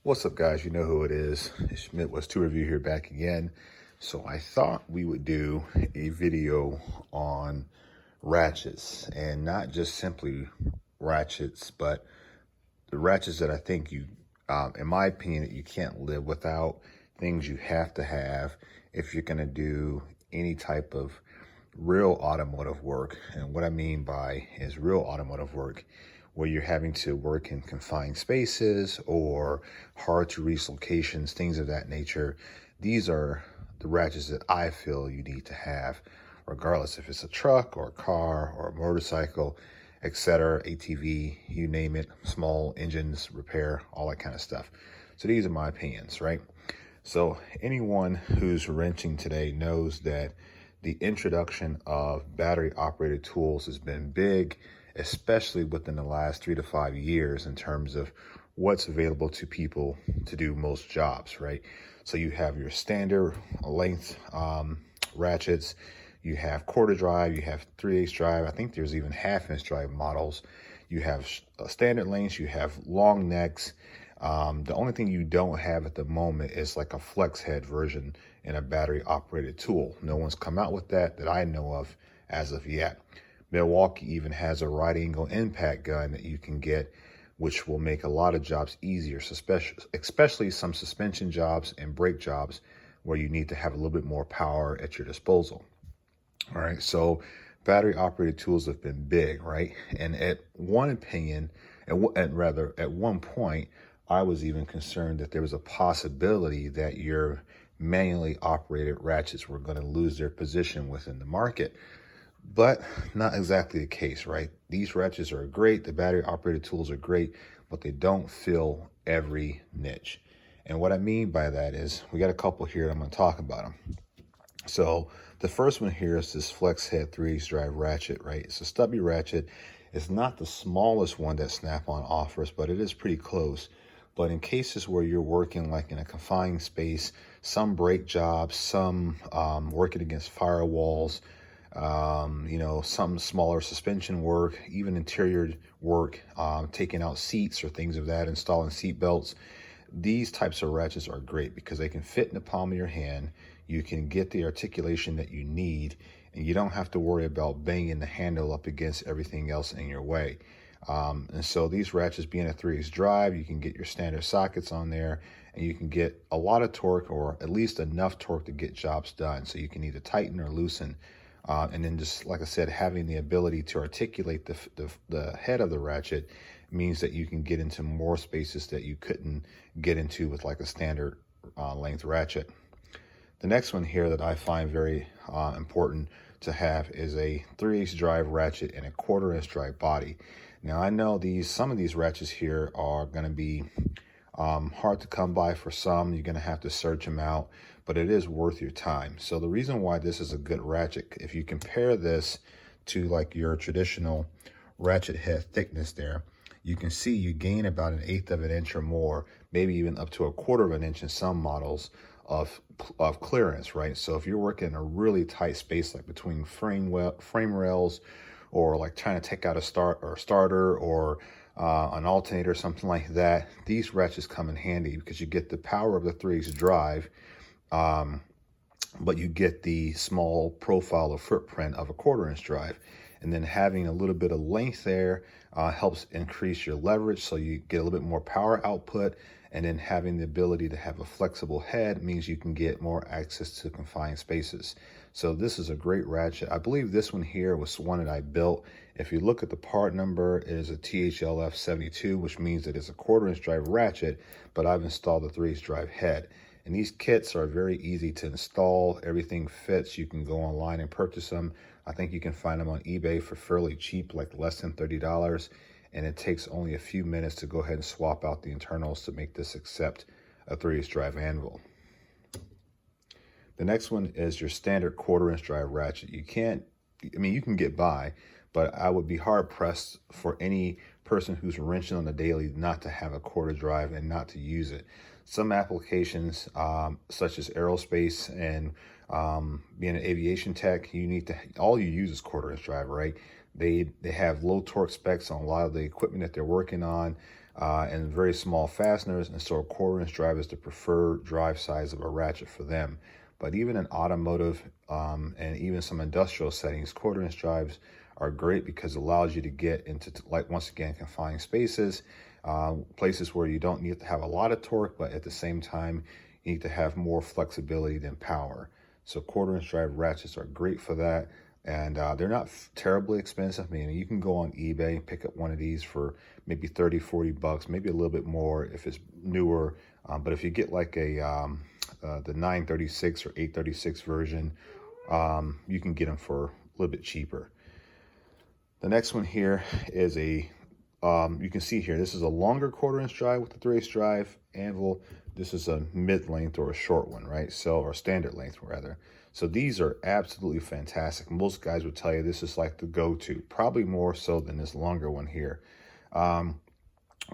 What's up, guys? You know who it is. It's Midwest 2 Review here back again. So I thought we would do a video on ratchets, and not just simply ratchets, but the ratchets that I think in my opinion, that you can't live without, things you have to have if you're going to do any type of real automotive work. And what I mean by is real automotive work, where you're having to work in confined spaces or hard to reach locations, things of that nature. These are the ratchets that I feel you need to have, regardless if it's a truck or a car or a motorcycle, etc., ATV, you name it, small engines, repair, all that kind of stuff. So these are my opinions, right? So anyone who's wrenching today knows that the introduction of battery operated tools has been big, especially within the last 3 to 5 years in terms of what's available to people to do most jobs, right? So you have your standard length ratchets, you have quarter drive, you have 3/8 drive. I think there's even 1/2 inch drive models. You have standard lengths, you have long necks. The only thing you don't have at the moment is like a flex head version in a battery operated tool. No one's come out with that I know of as of yet. Milwaukee even has a right angle impact gun that you can get, which will make a lot of jobs easier, especially some suspension jobs and brake jobs where you need to have a little bit more power at your disposal. All right, so battery operated tools have been big, right? And at one point, I was even concerned that there was a possibility that your manually operated ratchets were going to lose their position within the market. But not exactly the case, right? These ratchets are great. The battery operated tools are great, but they don't fill every niche. And what I mean by that is we got a couple here. I'm going to talk about them. So the first one here is this flex head 3/8 drive ratchet, right? It's a stubby ratchet. It's not the smallest one that Snap-on offers, but it is pretty close. But in cases where you're working like in a confined space, some brake jobs, some working against firewalls, some smaller suspension work, even interior work, taking out seats or things of that, installing seat belts. These types of ratchets are great because they can fit in the palm of your hand. You can get the articulation that you need, and you don't have to worry about banging the handle up against everything else in your way. And so these ratchets being a 3/8 drive, you can get your standard sockets on there, and you can get a lot of torque, or at least enough torque to get jobs done. So you can either tighten or loosen. And then just like I said, having the ability to articulate the head of the ratchet means that you can get into more spaces that you couldn't get into with like a standard length ratchet. The next one here that I find very important to have is a 3/8 drive ratchet and a 1/4 inch drive body. Now I know some of these ratchets here are going to be hard to come by for some. You're going to have to search them out, but it is worth your time. So the reason why this is a good ratchet, if you compare this to like your traditional ratchet head thickness there, you can see you gain about 1/8 of an inch or more, maybe even up to 1/4 of an inch in some models of clearance, right? So if you're working in a really tight space, like between frame rails, or like trying to take out a starter or an alternator or something like that, these ratchets come in handy because you get the power of the 3/8 drive, but you get the small profile or footprint of a 1/4 inch drive. And then having a little bit of length there helps increase your leverage, so you get a little bit more power output. And then having the ability to have a flexible head means you can get more access to confined spaces. So this is a great ratchet. I believe this one here was one that I built. If you look at the part number, it is a THLF 72, which means that it's a 1/4 inch drive ratchet, but I've installed the 3/8 drive head. And these kits are very easy to install. Everything fits. You can go online and purchase them. I think you can find them on eBay for fairly cheap, like less than $30. And it takes only a few minutes to go ahead and swap out the internals to make this accept a 3/8 drive anvil. The next one is your standard 1/4 inch drive ratchet. You can get by, but I would be hard pressed for any person who's wrenching on the daily not to have a 1/4 drive and not to use it. Some applications, such as aerospace and being an aviation tech, all you use is 1/4 inch drive, right? They have low torque specs on a lot of the equipment that they're working on. and very small fasteners, and so a 1/4 inch drive is the preferred drive size of a ratchet for them. But even in automotive and even some industrial settings, 1/4 inch drives are great because it allows you to get into, like, once again, confined spaces, places where you don't need to have a lot of torque, but at the same time, you need to have more flexibility than power. So 1/4 inch drive ratchets are great for that. And they're not terribly expensive. I mean, you can go on eBay and pick up one of these for maybe 30, 40 bucks, maybe a little bit more if it's newer. But if you get like the 936 or 836 version, you can get them for a little bit cheaper. The next one here is you can see here, this is a longer 1/4 inch drive with the 3/8 drive anvil. This is a mid-length or a short one, right? So, or standard length rather. So these are absolutely fantastic. Most guys would tell you this is like the go-to, probably more so than this longer one here.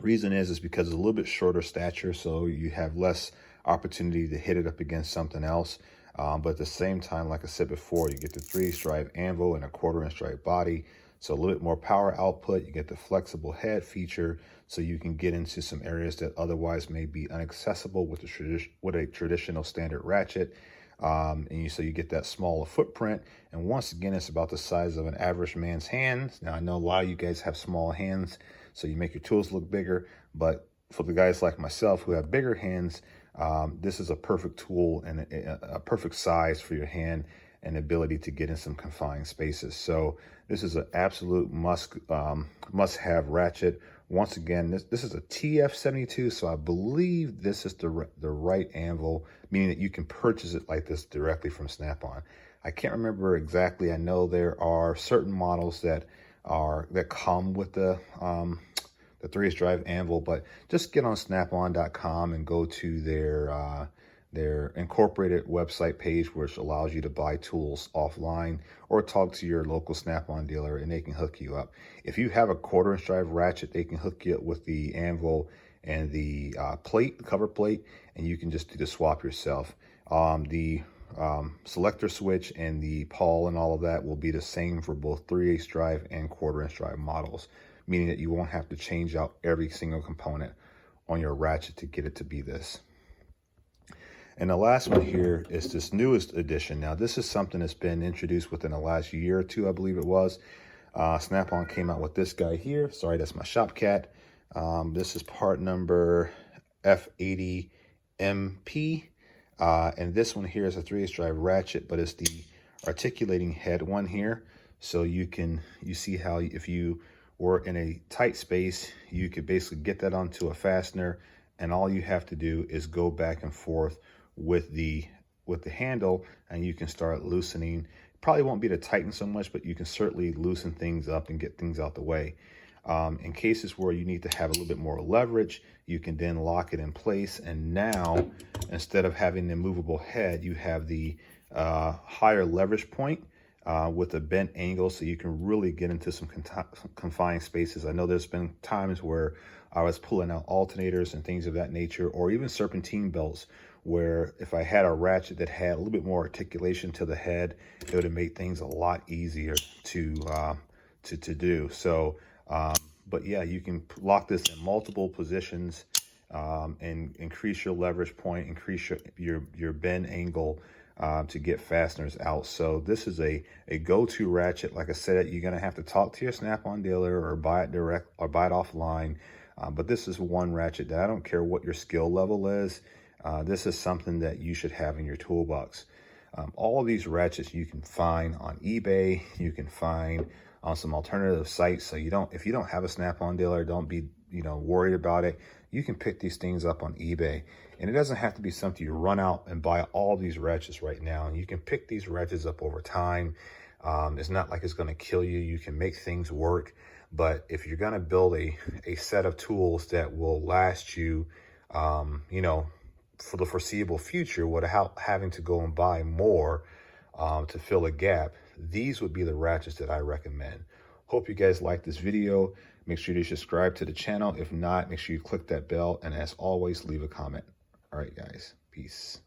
Reason is because it's a little bit shorter stature, so you have less opportunity to hit it up against something else. But at the same time, like I said before, you get the 3/8 drive anvil and a 1/4 inch drive body. So a little bit more power output. You get the flexible head feature, so you can get into some areas that otherwise may be inaccessible with a traditional standard ratchet. So you get that smaller footprint. And once again, it's about the size of an average man's hands. Now, I know a lot of you guys have small hands, so you make your tools look bigger. But for the guys like myself who have bigger hands, this is a perfect tool and a perfect size for your hand and ability to get in some confined spaces. So this is an absolute must-have ratchet. Once again, this is a TF72, so I believe this is the right anvil, meaning that you can purchase it like this directly from Snap-on. I can't remember exactly. I know there are certain models that come with the 3/8 drive anvil, but just get on snapon.com and go to their incorporated website page, which allows you to buy tools offline, or talk to your local Snap-on dealer and they can hook you up. If you have a 1/4 inch drive ratchet, they can hook you up with the anvil and the cover plate, and you can just do the swap yourself. The selector switch and the pawl and all of that will be the same for both 3/8 drive and 1/4 inch drive models, meaning that you won't have to change out every single component on your ratchet to get it to be this. And the last one here is this newest edition. Now, this is something that's been introduced within the last year or two, I believe it was. Snap-on came out with this guy here. Sorry, that's my shop cat. This is part number F80MP. And this one here is a 3/8 drive ratchet, but it's the articulating head one here. So you see how if you were in a tight space, you could basically get that onto a fastener, and all you have to do is go back and forth with the handle, and you can start loosening. Probably won't be to tighten so much, but you can certainly loosen things up and get things out the way. In cases where you need to have a little bit more leverage, you can then lock it in place. And now, instead of having the movable head, you have the higher leverage point with a bent angle, so you can really get into some confined spaces. I know there's been times where I was pulling out alternators and things of that nature, or even serpentine belts, where if I had a ratchet that had a little bit more articulation to the head, it would have made things a lot easier to do. So, but yeah, you can lock this in multiple positions and increase your leverage point, increase your bend angle to get fasteners out. So this is a go-to ratchet. Like I said, you're going to have to talk to your Snap-on dealer or buy it direct or buy it offline. But this is one ratchet that I don't care what your skill level is. This is something that you should have in your toolbox. All of these ratchets you can find on eBay. You can find on some alternative sites. So if you don't have a Snap-on dealer, don't be worried about it. You can pick these things up on eBay, and it doesn't have to be something you run out and buy all these ratchets right now. And you can pick these ratchets up over time. It's not like it's going to kill you. You can make things work. But if you're going to build a set of tools that will last you, for the foreseeable future, without having to go and buy more to fill a gap, these would be the ratchets that I recommend. Hope you guys like this video. Make sure you subscribe to the channel. If not, make sure you click that bell. And as always, leave a comment. All right, guys. Peace.